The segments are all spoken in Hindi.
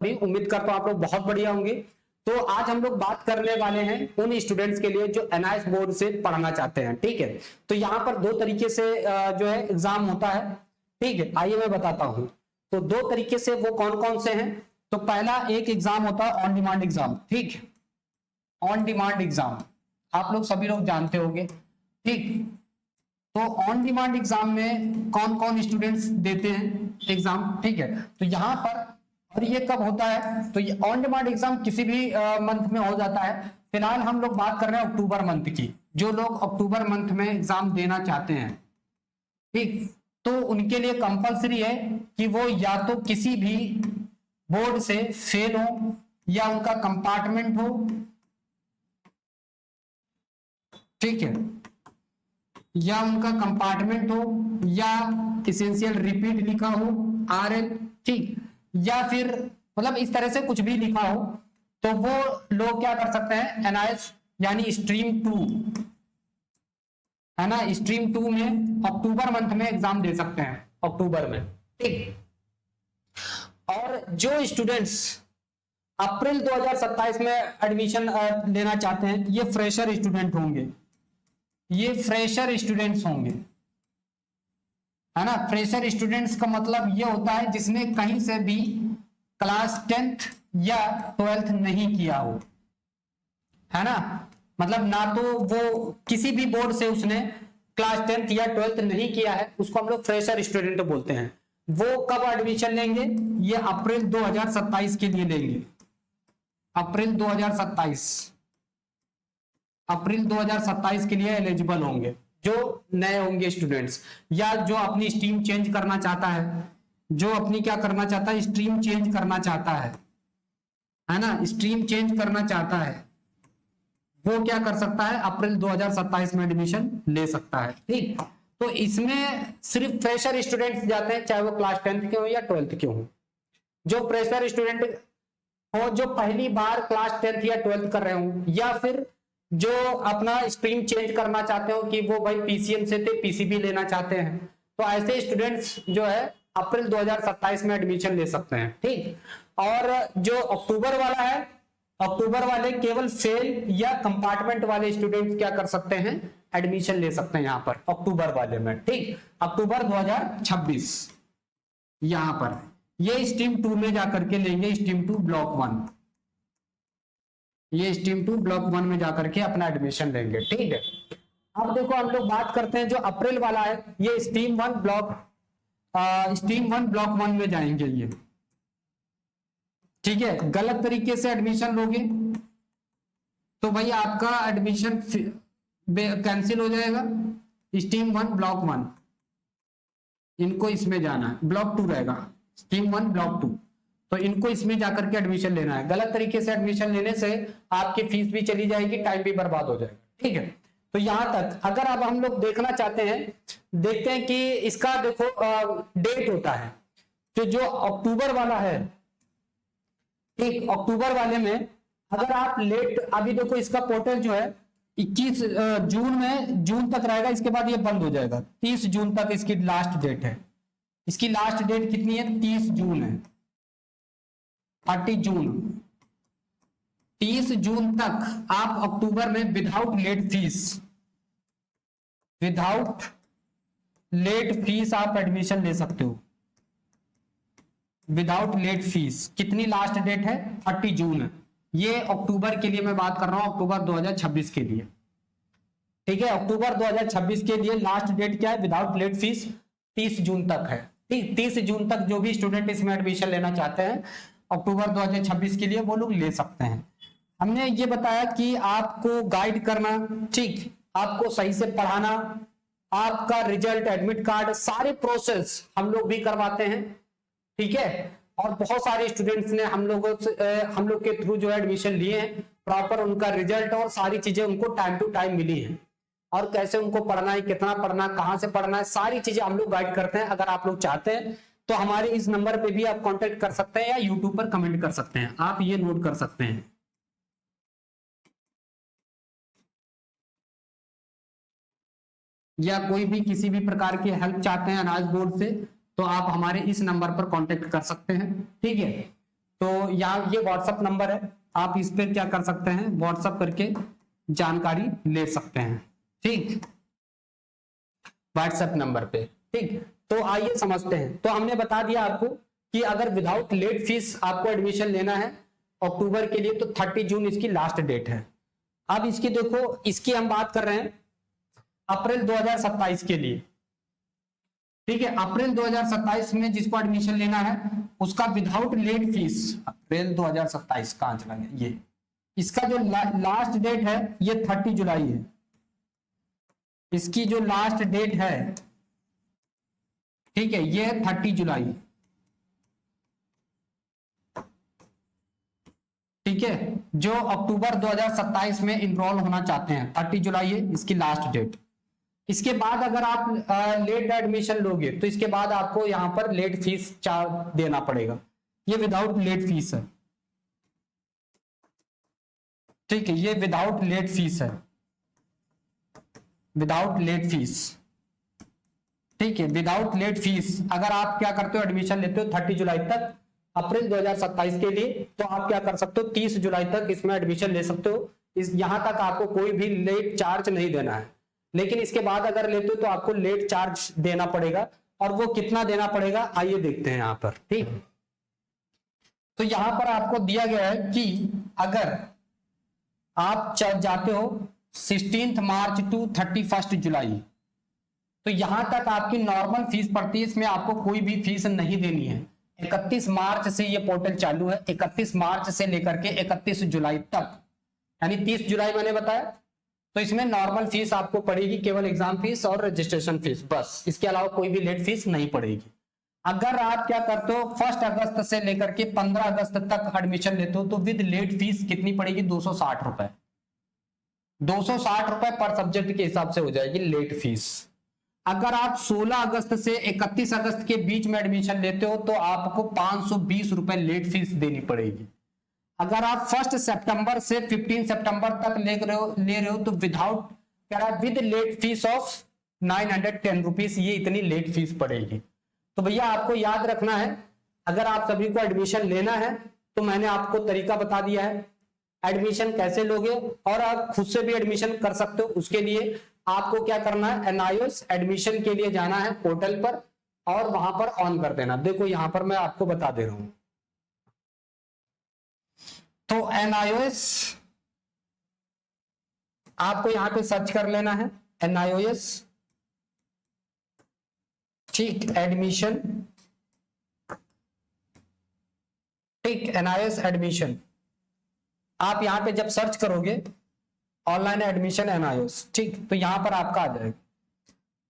भी उम्मीद करता हूं आप लोग बहुत बढ़िया होंगे। तो आज हम लोग बात करने वाले हैं उन स्टूडेंट्स के लिए जो एनआईएस बोर्ड से पढ़ना चाहते हैं। ठीक है, तो यहाँ पर दो तरीके से जो है एग्जाम होता है। ठीक है, आइए मैं बताता हूं। तो दो तरीके से वो कौन कौन से हैं। तो पहला एक एग्जाम होता है ऑन डिमांड एग्जाम। ठीक है, ऑन डिमांड एग्जाम आप लोग सभी लोग जानते होंगे। ठीक, तो ऑन डिमांड एग्जाम में कौन कौन स्टूडेंट्स देते हैं एग्जाम। ठीक है, तो यहाँ पर और ये कब होता है, तो ये ऑन डिमांड एग्जाम किसी भी मंथ में हो जाता है। फिलहाल हम लोग बात कर रहे हैं अक्टूबर मंथ की। जो लोग अक्टूबर मंथ में एग्जाम देना चाहते हैं, ठीक, तो उनके लिए कंपलसरी है कि वो या तो किसी भी बोर्ड से फेल हो या उनका कंपार्टमेंट हो। ठीक है, या उनका कंपार्टमेंट हो या इसेंशियल रिपीट लिखा हो आरएल। ठीक, या फिर मतलब इस तरह से कुछ भी लिखा हो, तो वो लोग क्या कर सकते हैं, एनआईएस यानी स्ट्रीम 2 है ना, स्ट्रीम 2 में अक्टूबर मंथ में एग्जाम दे सकते हैं अक्टूबर में। ठीक, और जो स्टूडेंट्स अप्रैल 2027 में एडमिशन लेना चाहते हैं, ये फ्रेशर स्टूडेंट होंगे। ये फ्रेशर स्टूडेंट्स होंगे, है ना। फ्रेशर स्टूडेंट्स का मतलब ये होता है जिसने कहीं से भी क्लास 10th या 12th नहीं किया हो, है ना। मतलब ना तो वो किसी भी बोर्ड से उसने क्लास 10th या 12th नहीं किया है, उसको हम लोग फ्रेशर स्टूडेंट बोलते हैं। वो कब एडमिशन लेंगे, ये अप्रैल 2027 के लिए लेंगे। अप्रैल 2027 अप्रैल 2027 के लिए एलिजिबल होंगे जो नए होंगे स्टूडेंट्स, या जो अपनी स्ट्रीम चेंज करना चाहता है, जो अपनी क्या करना चाहता है, स्ट्रीम चेंज करना चाहता है ना, स्ट्रीम चेंज करना चाहता है, वो क्या कर सकता है, अप्रैल 2027 में एडमिशन ले सकता है। ठीक, तो इसमें सिर्फ फ्रेशर स्टूडेंट्स जाते हैं, चाहे वो क्लास 10th के हो या 12th के हो। जो फ्रेशर स्टूडेंट हो, जो पहली बार क्लास 10th या 12th कर रहे हो, या फिर जो अपना स्ट्रीम चेंज करना चाहते हो कि वो भाई पीसीएम से थे पीसीबी लेना चाहते हैं, तो ऐसे स्टूडेंट्स जो है अप्रैल 2027 में एडमिशन ले सकते हैं। ठीक, और जो अक्टूबर वाला है, अक्टूबर वाले केवल फेल या कंपार्टमेंट वाले स्टूडेंट्स क्या कर सकते हैं, एडमिशन ले सकते हैं यहाँ पर अक्टूबर वाले में। ठीक, अक्टूबर 2026 यहां पर ये स्ट्रीम 2 में जाकर के लेंगे, स्ट्रीम 2 ब्लॉक 1, ये स्ट्रीम 2 ब्लॉक 1 में जाकर के अपना एडमिशन लेंगे। ठीक है, अब देखो हम लोग बात करते हैं जो अप्रैल वाला है, ये स्ट्रीम 1 ब्लॉक 1 में जाएंगे ये। ठीक है, गलत तरीके से एडमिशन लोगे तो भाई आपका एडमिशन कैंसिल हो जाएगा। स्ट्रीम 1 ब्लॉक 1 इनको इसमें जाना है, ब्लॉक 2 रहेगा, स्ट्रीम 1 ब्लॉक 2, तो इनको इसमें जाकर के एडमिशन लेना है। गलत तरीके से एडमिशन लेने से आपकी फीस भी चली जाएगी, टाइम भी बर्बाद हो जाएगा। ठीक है, तो यहां तक अगर अब हम लोग देखना चाहते हैं, देखते हैं कि इसका देखो डेट होता है, तो जो अक्टूबर वाला है, ठीक, अक्टूबर वाले में अगर आप लेट, अभी देखो इसका पोर्टल जो है 21 जून में, जून तक रहेगा, इसके बाद ये बंद हो जाएगा। 30 जून तक इसकी लास्ट डेट है। इसकी लास्ट डेट कितनी है, 30 जून है, 30 जून। 30 जून तक आप अक्टूबर में विदाउट लेट फीस आप एडमिशन ले सकते हो, विदाउट लेट फीस। कितनी लास्ट डेट है, 30 जून है। ये अक्टूबर के लिए मैं बात कर रहा हूं, अक्टूबर 2026 के लिए। ठीक है, अक्टूबर 2026 के लिए लास्ट डेट क्या है, विदाउट लेट फीस 30 जून तक है। ठीक, 30 जून तक जो भी स्टूडेंट इसमें एडमिशन लेना चाहते हैं अक्टूबर 2026 के लिए, वो लोग ले सकते हैं। हमने ये बताया कि आपको गाइड करना, ठीक, आपको सही से पढ़ाना, आपका रिजल्ट, एडमिट कार्ड, सारे प्रोसेस हम लोग भी करवाते हैं। ठीक है, और बहुत सारे स्टूडेंट्स ने हम लोग के थ्रू जो एडमिशन लिए हैं, प्रॉपर उनका रिजल्ट और सारी चीजें उनको टाइम टू टाइम मिली है, और कैसे उनको पढ़ना है, कितना पढ़ना है, कहां से पढ़ना है, सारी चीजें हम लोग गाइड करते हैं। अगर आप लोग चाहते हैं तो हमारे इस नंबर पे भी आप कांटेक्ट कर सकते हैं, या यूट्यूब पर कमेंट कर सकते हैं, आप ये नोट कर सकते हैं। या कोई भी किसी भी प्रकार की हेल्प चाहते हैं अनाज बोर्ड से, तो आप हमारे इस नंबर पर कांटेक्ट कर सकते हैं। ठीक है, तो यहाँ ये व्हाट्सएप नंबर है, आप इस पर क्या कर सकते हैं, व्हाट्सएप करके जानकारी ले सकते हैं। ठीक, व्हाट्सएप नंबर पे। ठीक, तो आइए समझते हैं। तो हमने बता दिया आपको कि अगर विदाउट लेट फीस आपको एडमिशन लेना है अक्टूबर के लिए तो 30 जून इसकी लास्ट डेट है। अब इसकी देखो, इसकी हम बात कर रहे हैं अप्रैल 2027 के लिए। ठीक है, अप्रैल 2027 में जिसको एडमिशन लेना है उसका विदाउट लेट फीस, अप्रैल 2027 कहां चला गया, ये इसका जो लास्ट डेट है ये 30 जुलाई है। इसकी जो लास्ट डेट है, ठीक है, ये 30 जुलाई। ठीक है, जो अक्टूबर 2027 में इनरोल होना चाहते हैं 30 जुलाई है इसकी लास्ट डेट। इसके बाद अगर आप लेट एडमिशन लोगे तो इसके बाद आपको यहां पर लेट फीस चार्ज देना पड़ेगा, ये विदाउट लेट फीस है। ठीक है, ये विदाउट लेट फीस है, विदाउट लेट फीस। ठीक है, विदाउट लेट फीस अगर आप क्या करते हो, एडमिशन लेते हो 30 जुलाई तक अप्रैल 2027 के लिए, तो आप क्या कर सकते हो 30 जुलाई तक इसमें एडमिशन ले सकते हो। इस यहां तक आपको कोई भी लेट चार्ज नहीं देना है। लेकिन इसके बाद अगर लेते हो तो आपको लेट चार्ज देना पड़ेगा, और वो कितना देना पड़ेगा आइए देखते हैं यहां पर। ठीक, तो यहां पर आपको दिया गया है कि अगर आप जाते हो 16 मार्च टू 31 जुलाई, तो यहां तक आपकी नॉर्मल फीस पड़ती है, इसमें आपको कोई भी फीस नहीं देनी है। 31 मार्च से ये पोर्टल चालू है, 31 मार्च से लेकर के 31 जुलाई तक, यानी 30 जुलाई मैंने बताया। तो इसमें नॉर्मल फीस आपको पड़ेगी, केवल एग्जाम फीस और रजिस्ट्रेशन फीस, बस, इसके अलावा कोई भी लेट फीस नहीं पड़ेगी। अगर आप क्या करते हो 1 अगस्त से लेकर के 15 अगस्त तक एडमिशन लेते हो तो विद लेट फीस कितनी पड़ेगी, 260 रुपए, 260 रुपए पर सब्जेक्ट के हिसाब से हो जाएगी लेट फीस। अगर आप 16 अगस्त से 31 अगस्त के बीच में एडमिशन लेते हो तो आपको 520 रुपए लेट फीस देनी पड़ेगी। अगर आप 1 सितंबर से 15 सितंबर तक ले रहे हो तो विदाउट कह रहा है with late fees of 910 rupees, ये इतनी लेट फीस पड़ेगी। तो भैया आपको याद रखना है, अगर आप सभी को एडमिशन लेना है तो मैंने आपको तरीका बता दिया है एडमिशन कैसे लोगे, और आप खुद से भी एडमिशन कर सकते हो। उसके लिए आपको क्या करना है, एनआईओएस एडमिशन के लिए जाना है पोर्टल पर और वहां पर ऑन कर देना। देखो यहां पर मैं आपको बता दे रहा हूं, तो एनआईओएस आपको यहां पे सर्च कर लेना है, एनआईओएस, ठीक, एडमिशन, ठीक, एनआईओएस एडमिशन। आप यहां पे जब सर्च करोगे ऑनलाइन एडमिशन एनआईओएस, ठीक, तो यहां पर आपका आ जाएगा।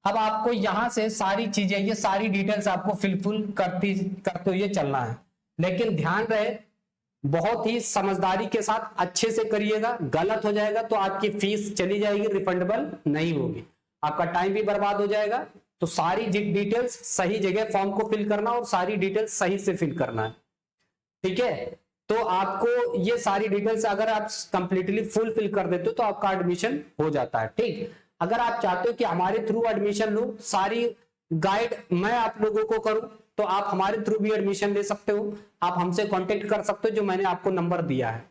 अब आपको यहां से सारी चीजें, ये सारी डिटेल्स आपको फिलफुल करते हुए चलना है, लेकिन ध्यान रहे बहुत ही समझदारी के साथ अच्छे से करिएगा। गलत हो जाएगा तो आपकी फीस चली जाएगी, रिफंडेबल नहीं होगी, आपका टाइम भी बर्बाद हो जाएगा। तो सारी डिटेल्स सही जगह फॉर्म को फिल करना और सारी डिटेल्स सही से फिल करना है। ठीक है, तो आपको ये सारी डिटेल्स अगर आप कंप्लीटली फुल फिल कर देते हो तो आपका एडमिशन हो जाता है। ठीक, अगर आप चाहते हो कि हमारे थ्रू एडमिशन लो, सारी गाइड मैं आप लोगों को करूं, तो आप हमारे थ्रू भी एडमिशन ले सकते हो। आप हमसे कांटेक्ट कर सकते हो, जो मैंने आपको नंबर दिया है।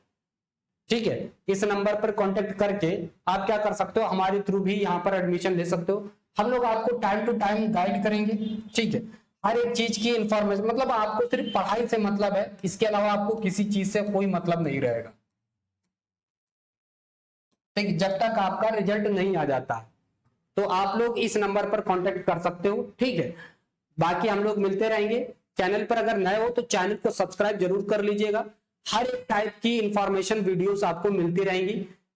ठीक है, इस नंबर पर कांटेक्ट करके आप क्या कर सकते हो, हमारे थ्रू भी यहाँ पर एडमिशन ले सकते हो। हम लोग आपको टाइम टू टाइम गाइड करेंगे। ठीक है, हर एक चीज की इंफॉर्मेशन, मतलब आपको सिर्फ पढ़ाई से मतलब है, इसके अलावा आपको किसी चीज से कोई मतलब नहीं रहेगा। ठीक, जब तक आपका रिजल्ट नहीं आ जाता, तो आप लोग इस नंबर पर कांटेक्ट कर सकते हो। ठीक है, बाकी हम लोग मिलते रहेंगे। चैनल पर अगर नए हो तो चैनल को सब्सक्राइब जरूर कर लीजिएगा, हर एक टाइप की इंफॉर्मेशन वीडियोस आपको मिलती रहेंगी।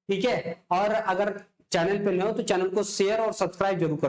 ठीक है, और अगर चैनल पे नए हो तो चैनल को शेयर और सब्सक्राइब जरूर कर